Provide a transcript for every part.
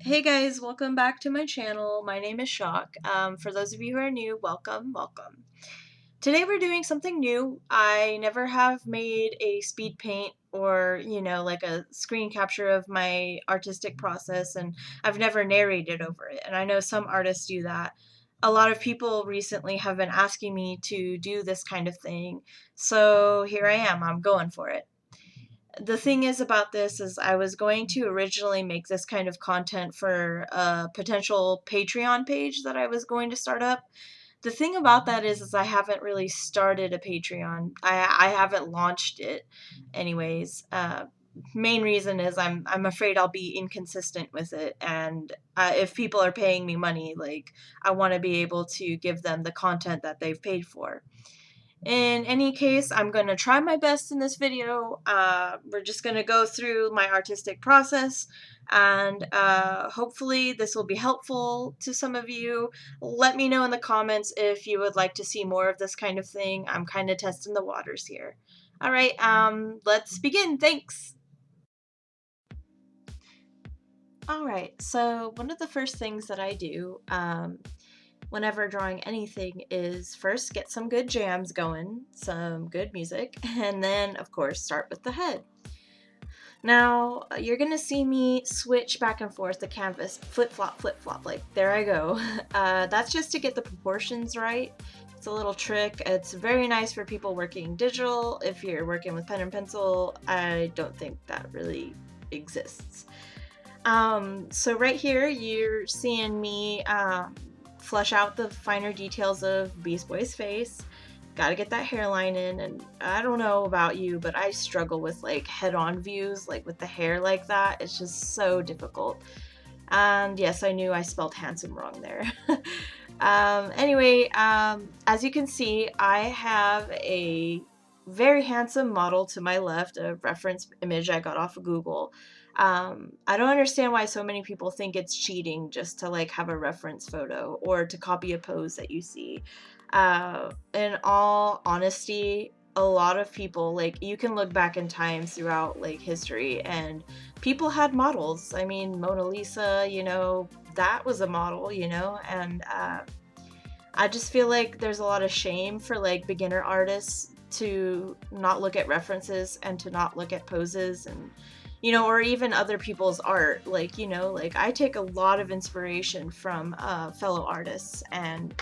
Hey guys, welcome back to my channel. My name is Shock. For those of you who are new, welcome, welcome. Today we're doing something new. I never have made a speed paint or, like a screen capture of my artistic process, and I've never narrated over it. And I know some artists do that. A lot of people recently have been asking me to do this kind of thing, so here I am. I'm going for it. The thing is about this is I was going to originally make this kind of content for a potential Patreon page that I was going to start up. The thing about that is I haven't really started a Patreon. I haven't launched it anyways. Main reason is I'm afraid I'll be inconsistent with it, and if people are paying me money, like, I want to be able to give them the content that they've paid for. In any case, I'm going to try my best in this video. We're just going to go through my artistic process, and hopefully this will be helpful to some of you. Let me know in the comments if you would like to see more of this kind of thing. I'm kind of testing the waters here. Alright, let's begin. Thanks! Alright, so one of the first things that I do, whenever drawing anything is first get some good jams going, some good music, and then of course start with the head. Now you're gonna see me switch back and forth the canvas, flip flop, like there I go. That's just to get the proportions right. It's a little trick. It's very nice for people working digital. If you're working with pen and pencil, I don't think that really exists. So right here you're seeing me flush out the finer details of Beast Boy's face. Gotta get that hairline in, and I don't know about you, but I struggle with like head-on views, like with the hair like that. It's just so difficult. And yes, I knew I spelled handsome wrong there. Anyway, as you can see, I have a very handsome model to my left, a reference image I got off of Google. I don't understand why so many people think it's cheating just to like have a reference photo or to copy a pose that you see. In all honesty, a lot of people, like, you can look back in time throughout like history, and people had models. I mean, Mona Lisa, that was a model, and I just feel like there's a lot of shame for like beginner artists to not look at references and to not look at poses, and or even other people's art. Like, like I take a lot of inspiration from fellow artists, and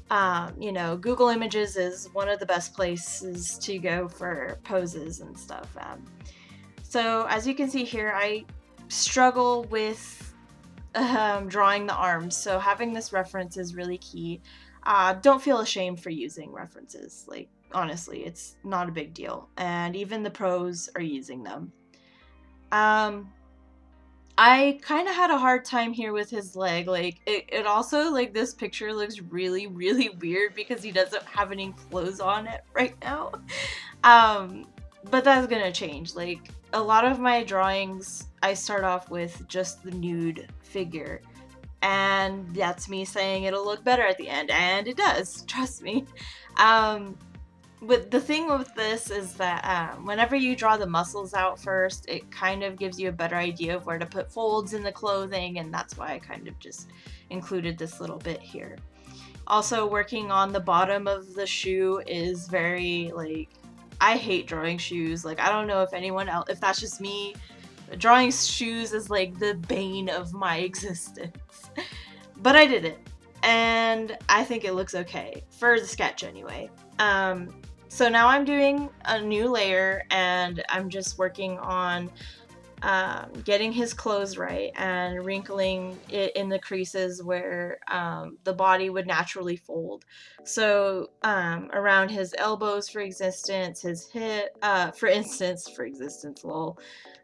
Google Images is one of the best places to go for poses and stuff. So as you can see here, I struggle with drawing the arms, so having this reference is really key. Don't feel ashamed for using references. Like, honestly, it's not a big deal, and even the pros are using them. I kind of had a hard time here with his leg. Like, it also, like, this picture looks really, really weird because he doesn't have any clothes on it right now. But that's gonna change. Like, a lot of my drawings, I start off with just the nude figure. And that's me saying it'll look better at the end, and it does, trust me. But the thing with this is that whenever you draw the muscles out first, it kind of gives you a better idea of where to put folds in the clothing, and that's why I kind of just included this little bit here. Also, working on the bottom of the shoe is very, like, I hate drawing shoes. Like, I don't know if anyone else, if that's just me, drawing shoes is like the bane of my existence. But I did it, and I think it looks okay, for the sketch anyway. So now I'm doing a new layer, and I'm just working on getting his clothes right and wrinkling it in the creases where the body would naturally fold. So around his elbows, for instance, his hip, for instance, lol.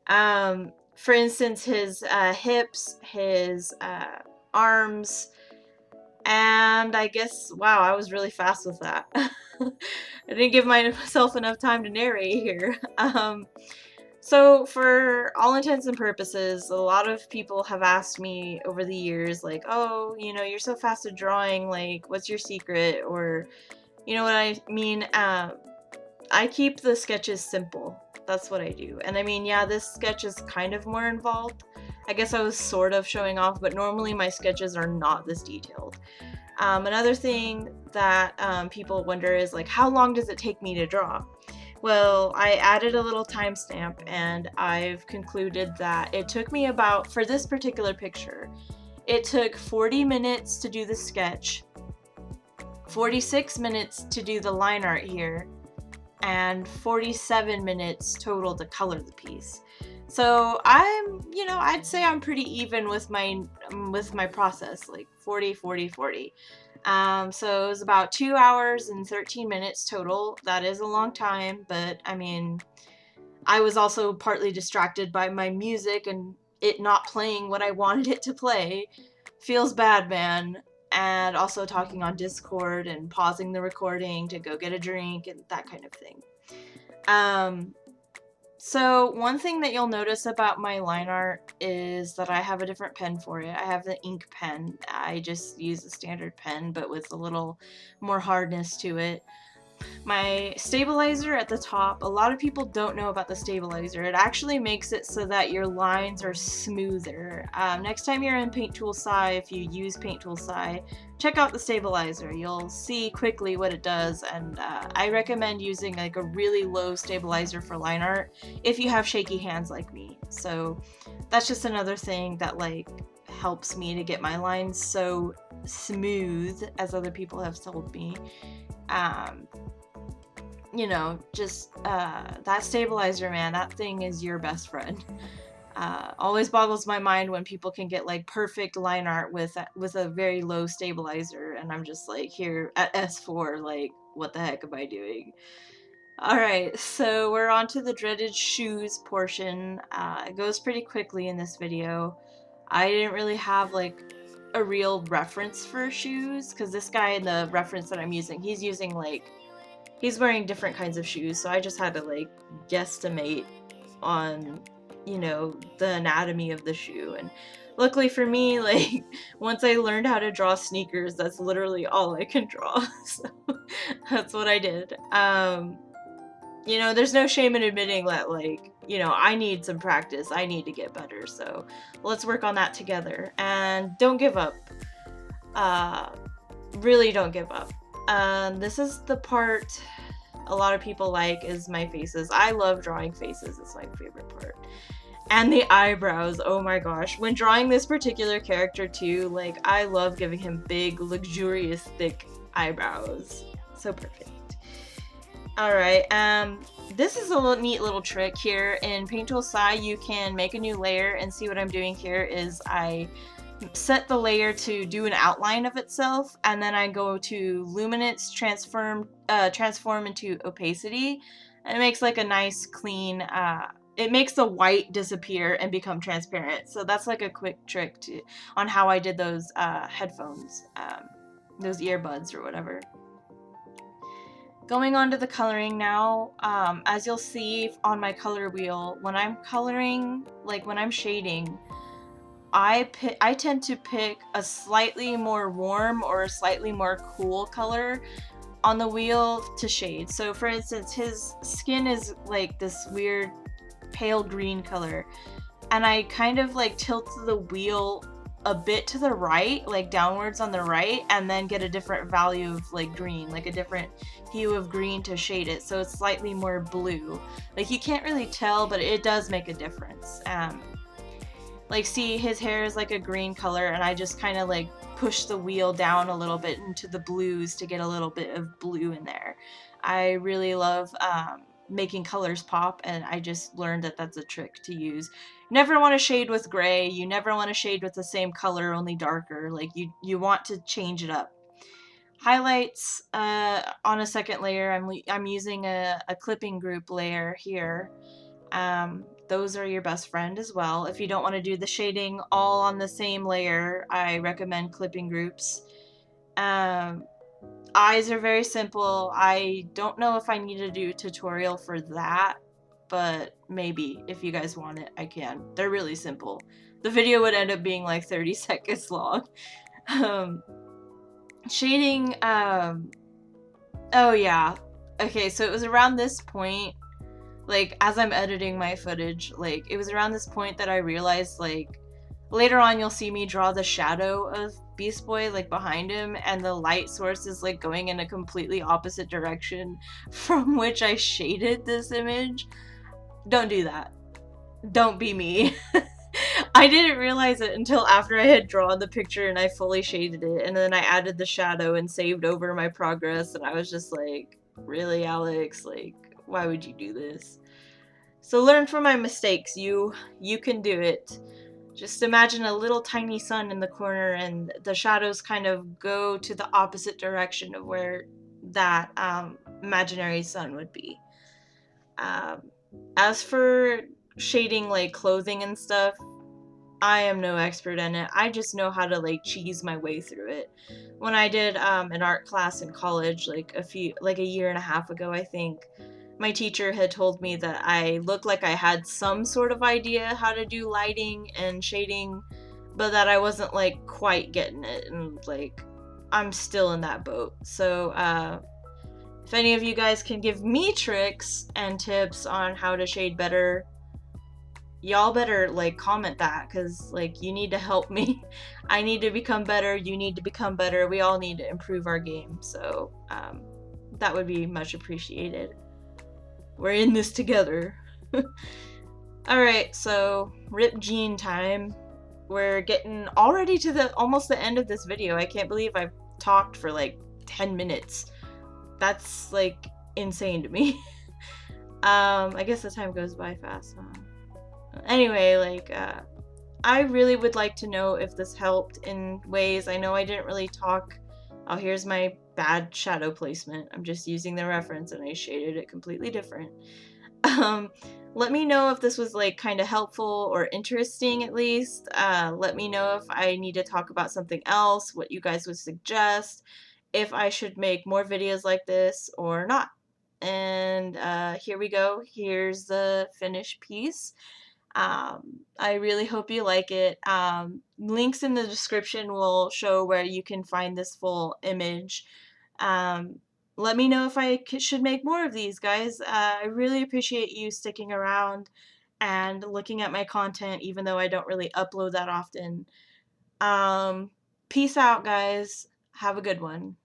For instance, his hips, his arms, and I guess, wow, I was really fast with that. I didn't give myself enough time to narrate here. So for all intents and purposes, a lot of people have asked me over the years, like, oh, you're so fast at drawing, like, what's your secret? Or, you know what I mean? I keep the sketches simple. That's what I do. And I mean, yeah, this sketch is kind of more involved. I guess I was sort of showing off, but normally my sketches are not this detailed. Another thing that people wonder is like, how long does it take me to draw? Well, I added a little timestamp, and I've concluded that it took me about, for this particular picture, it took 40 minutes to do the sketch, 46 minutes to do the line art here, and 47 minutes total to color the piece. So I'm, you know, I'd say I'm pretty even with my process, like 40, 40, 40. So it was about 2 hours and 13 minutes total. That is a long time, but I mean, I was also partly distracted by my music and it not playing what I wanted it to play. Feels bad, man. And also talking on Discord and pausing the recording to go get a drink and that kind of thing. So one thing that you'll notice about my line art is that I have a different pen for it. I have the ink pen. I just use a standard pen, but with a little more hardness to it. My stabilizer at the top, a lot of people don't know about the stabilizer. It actually makes it so that your lines are smoother. Next time you're in Paint Tool Sci, if you use Paint Tool Sci, check out the stabilizer. You'll see quickly what it does, and I recommend using like a really low stabilizer for line art if you have shaky hands like me. So that's just another thing that like helps me to get my lines so smooth, as other people have told me. You know, just that stabilizer, man, that thing is your best friend. Always boggles my mind when people can get like perfect line art with a very low stabilizer, and I'm just like, here at S4, like, what the heck am I doing? Alright, so we're on to the dreaded shoes portion. It goes pretty quickly in this video. I didn't really have like a real reference for shoes, because this guy in the reference that I'm using, he's using like, he's wearing different kinds of shoes, so I just had to like guesstimate on, you know, the anatomy of the shoe. And luckily for me, like, once I learned how to draw sneakers, that's literally all I can draw. So that's what I did. You know, there's no shame in admitting that, like, you know, I need some practice. I need to get better. So let's work on that together. And don't give up. Really don't give up. This is the part a lot of people like, is my faces. I love drawing faces. It's my favorite part. And the eyebrows, oh my gosh. When drawing this particular character too, like, I love giving him big, luxurious, thick eyebrows. So perfect. Alright, this is a neat little trick here. In Paint Tool Sci, you can make a new layer, and see what I'm doing here is I set the layer to do an outline of itself, and then I go to luminance, transform into opacity, and it makes like a nice clean, it makes the white disappear and become transparent. So that's like a quick trick on how I did those headphones, those earbuds or whatever. Going on to the coloring now, as you'll see on my color wheel, when I'm coloring, like when I'm shading, I tend to pick a slightly more warm or a slightly more cool color on the wheel to shade. So for instance, his skin is like this weird pale green color, and I kind of like tilt the wheel a bit to the right, like downwards on the right, and then get a different value of like green, like a different hue of green to shade it, so it's slightly more blue. Like, you can't really tell, but it does make a difference. Like, see, his hair is like a green color, and I just kind of like push the wheel down a little bit into the blues to get a little bit of blue in there. I really love making colors pop, and I just learned that that's a trick to use. You never want to shade with gray, you never want to shade with the same color, only darker. Like, you want to change it up. Highlights, on a second layer, I'm using a clipping group layer here. Those are your best friend as well. If you don't want to do the shading all on the same layer, I recommend clipping groups. Eyes are very simple. I don't know if I need to do a tutorial for that, but maybe if you guys want it, I can. They're really simple. The video would end up being like 30 seconds long. Shading, oh yeah. Okay, so it was around this point, like, as I'm editing my footage, like, it was around this point that I realized, like, later on you'll see me draw the shadow of Beast Boy like behind him, and the light source is like going in a completely opposite direction from which I shaded this image. Don't do that. Don't be me. I didn't realize it until after I had drawn the picture and I fully shaded it, and then I added the shadow and saved over my progress, and I was just like, really, Alex? Like, why would you do this? So learn from my mistakes. You can do it. Just imagine a little tiny sun in the corner and the shadows kind of go to the opposite direction of where that imaginary sun would be. Um, as for shading like clothing and stuff, I am no expert in it. I just know how to like cheese my way through it. When I did an art class in college, like a year and a half ago, I think, my teacher had told me that I looked like I had some sort of idea how to do lighting and shading, but that I wasn't like quite getting it, and like I'm still in that boat. So if any of you guys can give me tricks and tips on how to shade better, y'all better like comment that, because like you need to help me. I need to become better, you need to become better, we all need to improve our game. So that would be much appreciated. We're in this together. Alright, so rip Gene time. We're getting already to the almost the end of this video. I can't believe I've talked for like 10 minutes. That's like insane to me. I guess the time goes by fast, huh? Anyway, like, I really would like to know if this helped in ways. I know I didn't really talk. Oh, here's my bad shadow placement. I'm just using the reference and I shaded it completely different. Let me know if this was like kind of helpful or interesting at least. Let me know if I need to talk about something else, what you guys would suggest, if I should make more videos like this or not. And here we go. Here's the finished piece. I really hope you like it. Links in the description will show where you can find this full image. Let me know if I should make more of these, guys. I really appreciate you sticking around and looking at my content, even though I don't really upload that often. Peace out, guys. Have a good one.